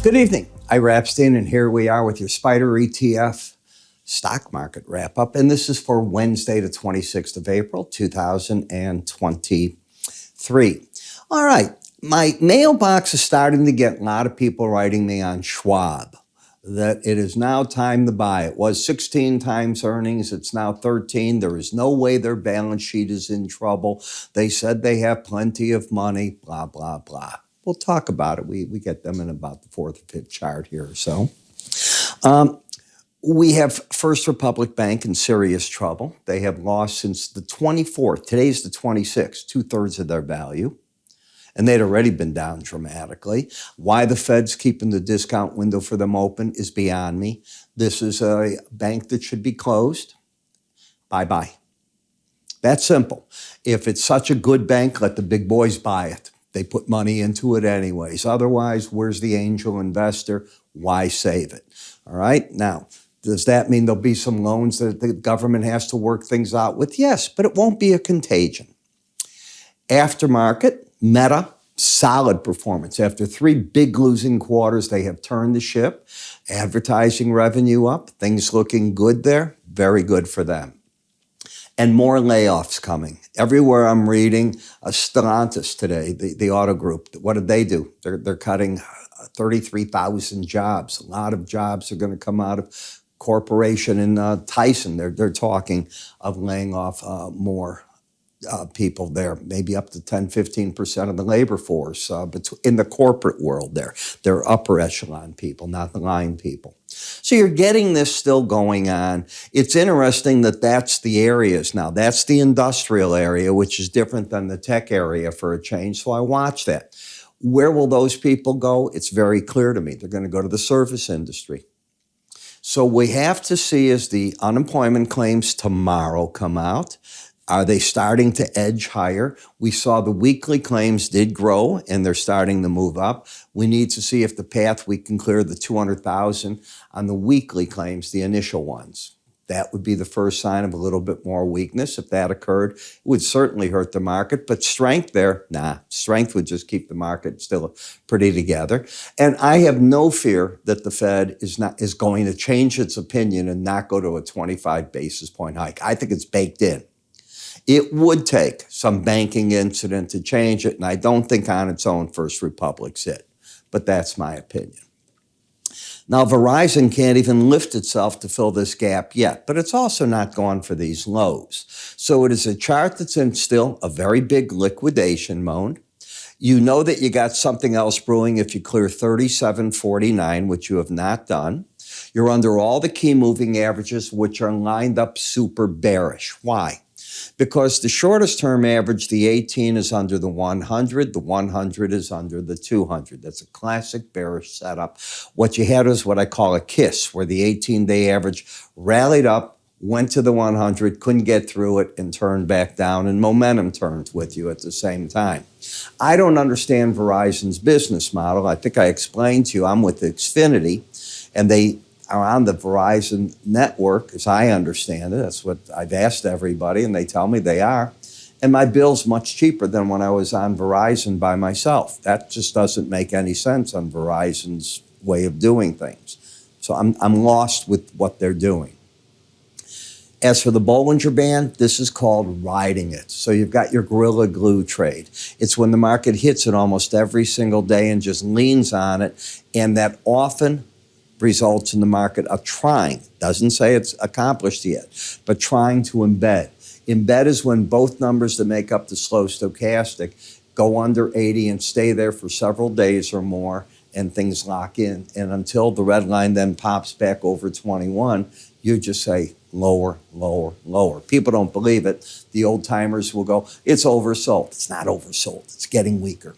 Good evening. Ira Epstein, and here we are with your SPDR ETF stock market wrap-up. And this is for Wednesday, the 26th of April, 2023. All right. My mailbox is starting to get a lot of people writing me on Schwab that it is now time to buy. It was 16 times earnings. It's now 13. There is no way their balance sheet is in trouble. They said they have plenty of money, blah, blah, blah. We'll talk about it. We get them in about the fourth or fifth chart here or so. We have First Republic Bank in serious trouble. They have lost since the 24th. Today's the 26th, 2/3 of their value. And they'd already been down dramatically. Why the Fed's keeping the discount window for them open is beyond me. This is a bank that should be closed. Bye-bye. That's simple. If it's such a good bank, let the big boys buy it. They put money into it anyways. Otherwise, where's the angel investor? Why save it? All right? Now, does that mean there'll be some loans that the government has to work things out with? Yes, but it won't be a contagion. Aftermarket, Meta, solid performance. After 3 big losing quarters, they have turned the ship. Advertising revenue up. Things looking good there. Very good for them. And more layoffs coming. Everywhere I'm reading, Stellantis today, the auto group, what did they do? They're cutting 33,000 jobs. A lot of jobs are going to come out of corporation in Tyson. They're talking of laying off more people there, maybe up to 10-15% of the labor force in the corporate world there. They're upper echelon people, not the line people. So you're getting this still going on. It's interesting that that's the areas now. That's the industrial area, which is different than the tech area for a change. So I watch that. Where will those people go? It's very clear to me. They're going to go to the service industry. So we have to see as the unemployment claims tomorrow come out. Are they starting to edge higher? We saw the weekly claims did grow, and they're starting to move up. We need to see if the path we can clear the 200,000 on the weekly claims, the initial ones. That would be the first sign of a little bit more weakness. If that occurred, it would certainly hurt the market. But strength there, nah. Strength would just keep the market still pretty together. And I have no fear that the Fed is going to change its opinion and not go to a 25 basis point hike. I think it's baked in. It would take some banking incident to change it, and I don't think on its own First Republic's it. But that's my opinion. Now, Verizon can't even lift itself to fill this gap yet, but it's also not gone for these lows. So it is a chart that's in still a very big liquidation mode. You know that you got something else brewing if you clear 37.49, which you have not done. You're under all the key moving averages, which are lined up super bearish. Why? Because the shortest term average, the 18, is under the 100. The 100 is under the 200. That's a classic bearish setup. What you had is what I call a kiss, where the 18-day average rallied up, went to the 100, couldn't get through it, and turned back down, and momentum turned with you at the same time. I don't understand Verizon's business model. I think I explained to you, I'm with Xfinity, and they are on the Verizon network, as I understand it. That's what I've asked everybody, and they tell me they are. And my bill's much cheaper than when I was on Verizon by myself. That just doesn't make any sense on Verizon's way of doing things. So I'm lost with what they're doing. As for the Bollinger Band, this is called riding it. So you've got your Gorilla Glue trade. It's when the market hits it almost every single day and just leans on it, and that often results in the market of trying, doesn't say it's accomplished yet, but trying to embed. Embed is when both numbers that make up the slow stochastic go under 80 and stay there for several days or more, and things lock in. And until the red line then pops back over 21, you just say lower, lower, lower. People don't believe it. The old timers will go, it's oversold. It's not oversold. It's getting weaker.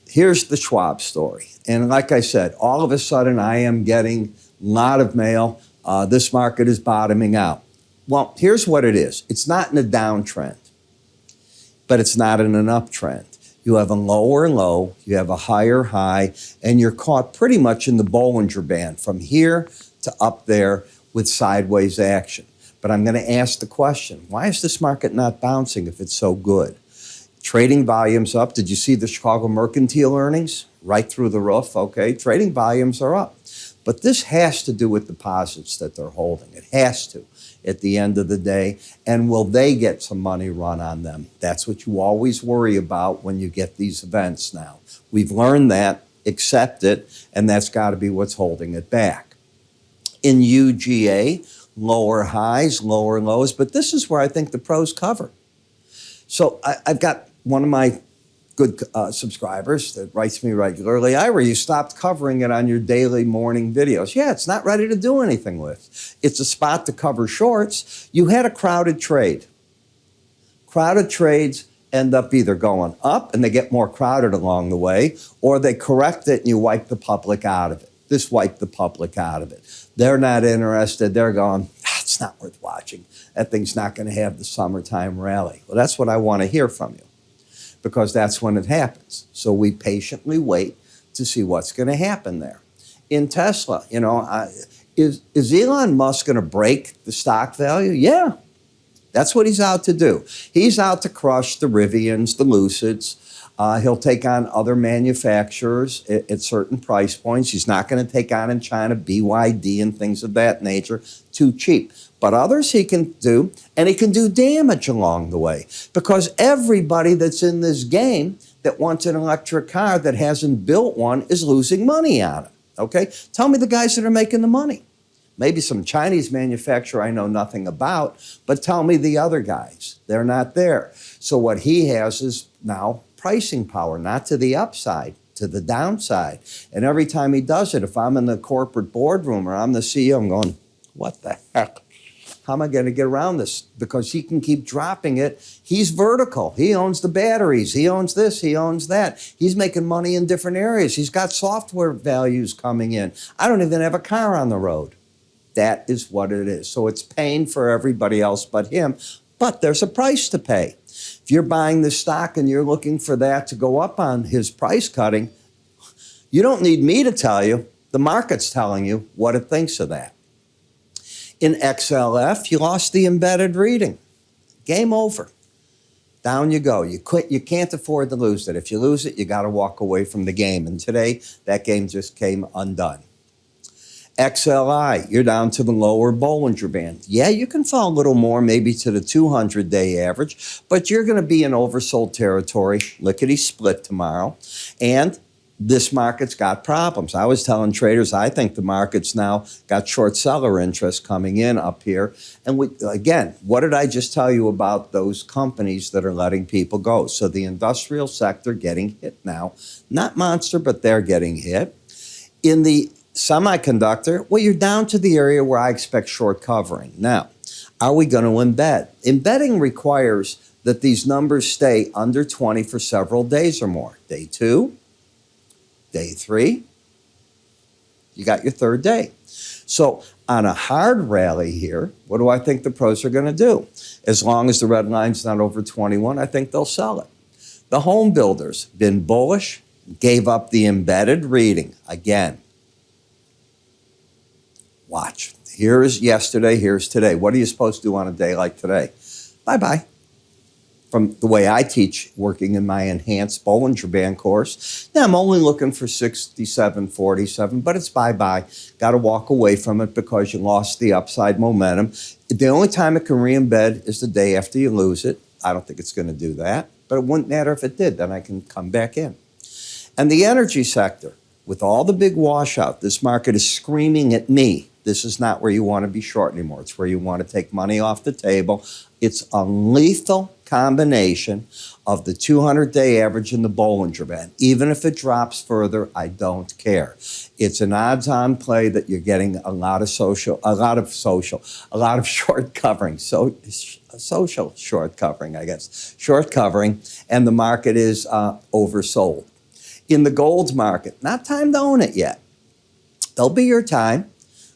Here's the Schwab story. And like I said, all of a sudden I am getting a lot of mail. This market is bottoming out. Well, here's what it is. It's not in a downtrend, but it's not in an uptrend. You have a lower low, you have a higher high, and you're caught pretty much in the Bollinger Band from here to up there with sideways action. But I'm going to ask the question, why is this market not bouncing if it's so good? Trading volume's up. Did you see the Chicago Mercantile earnings? right through the roof, okay? Trading volumes are up. But this has to do with deposits that they're holding. It has to at the end of the day. And will they get some money run on them? That's what you always worry about when you get these events now. We've learned that, accept it, and that's got to be what's holding it back. In UGA, lower highs, lower lows, but this is where I think the pros cover. So I've got one of my good subscribers that writes me regularly, Ira, you stopped covering it on your daily morning videos. Yeah, it's not ready to do anything with. It's a spot to cover shorts. You had a crowded trade. Crowded trades end up either going up and they get more crowded along the way, or they correct it and you wipe the public out of it. This wiped the public out of it. They're not interested. They're going, it's not worth watching. That thing's not going to have the summertime rally. Well, that's what I want to hear from you, because that's when it happens. So we patiently wait to see what's going to happen there. In Tesla, is Elon Musk going to break the stock value? Yeah, that's what he's out to do. He's out to crush the Rivians, the Lucids. He'll take on other manufacturers at certain price points. He's not going to take on in China BYD and things of that nature, too cheap. But others he can do, and he can do damage along the way, because everybody that's in this game that wants an electric car that hasn't built one is losing money on it, okay? Tell me the guys that are making the money. Maybe some Chinese manufacturer I know nothing about, but tell me the other guys. They're not there. So what he has is now pricing power, not to the upside, to the downside. And every time he does it, if I'm in the corporate boardroom or I'm the CEO, I'm going, what the heck? How am I going to get around this? Because he can keep dropping it. He's vertical. He owns the batteries. He owns this. He owns that. He's making money in different areas. He's got software values coming in. I don't even have a car on the road. That is what it is. So it's pain for everybody else but him. But there's a price to pay. If you're buying the stock and you're looking for that to go up on his price cutting, you don't need me to tell you. The market's telling you what it thinks of that. In XLF, you lost the embedded reading. Game over. Down you go. You quit. You can't afford to lose it. If you lose it, you got to walk away from the game. And today, that game just came undone. XLI, you're down to the lower Bollinger Band. Yeah, you can fall a little more, maybe to the 200-day average, but you're going to be in oversold territory, lickety split tomorrow. And this market's got problems. I was telling traders, I think the market's now got short seller interest coming in up here. And again, what did I just tell you about those companies that are letting people go? So the industrial sector getting hit now, not monster, but they're getting hit. In the semiconductor, well, you're down to the area where I expect short covering. Now, are we going to embed? Embedding requires that these numbers stay under 20 for several days or more. Day 2, day 3, you got your third day. So on a hard rally here, what do I think the pros are going to do? As long as the red line's not over 21, I think they'll sell it. The home builders, been bullish, gave up the embedded reading again. Watch. Here's yesterday, here's today. What are you supposed to do on a day like today? Bye-bye. From the way I teach, working in my enhanced Bollinger Band course, now I'm only looking for 67.47, but it's bye-bye. Got to walk away from it because you lost the upside momentum. The only time it can re-embed is the day after you lose it. I don't think it's going to do that, but it wouldn't matter if it did. Then I can come back in. And the energy sector, with all the big washout, this market is screaming at me. This is not where you want to be short anymore. It's where you want to take money off the table. It's a lethal combination of the 200-day average and the Bollinger Band. Even if it drops further, I don't care. It's an odds-on play that you're getting a lot of short covering. So social short covering, I guess. Short covering, and the market is oversold. In the gold market, not time to own it yet. There'll be your time.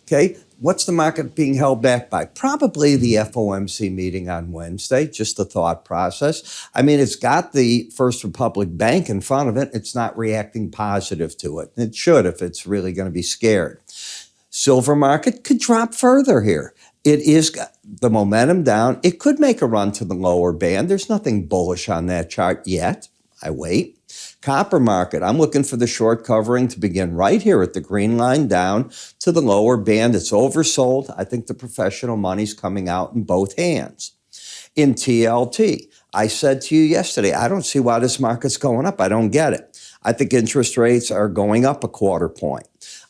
Okay, what's the market being held back by? Probably the FOMC meeting on Wednesday, just the thought process. I mean, it's got the First Republic Bank in front of it. It's not reacting positive to it. It should if it's really going to be scared. Silver market could drop further here. It is got the momentum down. It could make a run to the lower band. There's nothing bullish on that chart yet. I wait. Copper market, I'm looking for the short covering to begin right here at the green line down to the lower band. It's oversold. I think the professional money's coming out in both hands. In TLT, I said to you yesterday, I don't see why this market's going up. I don't get it. I think interest rates are going up a quarter point.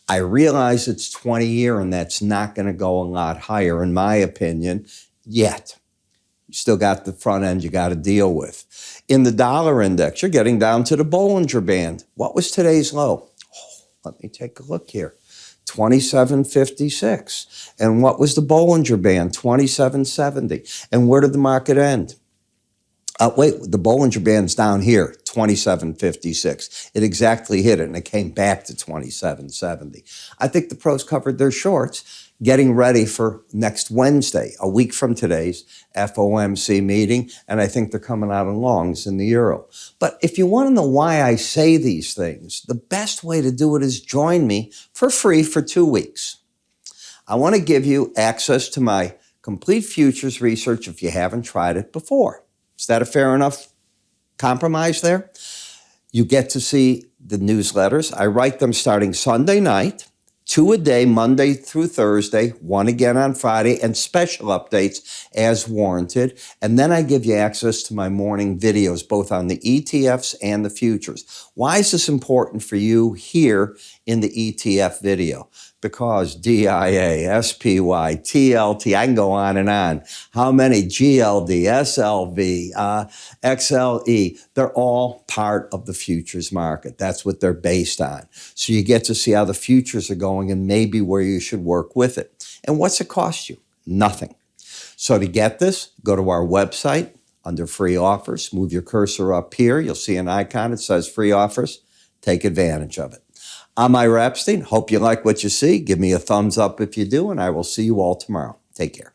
I realize it's 20-year and that's not going to go a lot higher, in my opinion, yet. You still got the front end you got to deal with. In the dollar index, you're getting down to the Bollinger Band. What was today's low? Let me take a look here. 27.56. And what was the Bollinger Band? 27.70. And where did the market end? The Bollinger Band's down here, 27.56. It exactly hit it, and it came back to 27.70. I think the pros covered their shorts, getting ready for next Wednesday, a week from today's FOMC meeting, and I think they're coming out in longs in the euro. But if you want to know why I say these things, the best way to do it is join me for free for 2 weeks. I want to give you access to my complete futures research if you haven't tried it before. Is that a fair enough compromise there? You get to see the newsletters. I write them starting Sunday night, 2 a day, Monday through Thursday, 1 again on Friday, and special updates as warranted. And then I give you access to my morning videos, both on the ETFs and the futures. Why is this important for you here in the ETF video? Because DIA, SPY, TLT, I can go on and on. How many? GLD, SLV, XLE, they're all part of the futures market. That's what they're based on. So you get to see how the futures are going and maybe where you should work with it. And what's it cost you? Nothing. So to get this, go to our website under free offers, move your cursor up here. You'll see an icon. It says free offers. Take advantage of it. I'm Ira Epstein. Hope you like what you see. Give me a thumbs up if you do, and I will see you all tomorrow. Take care.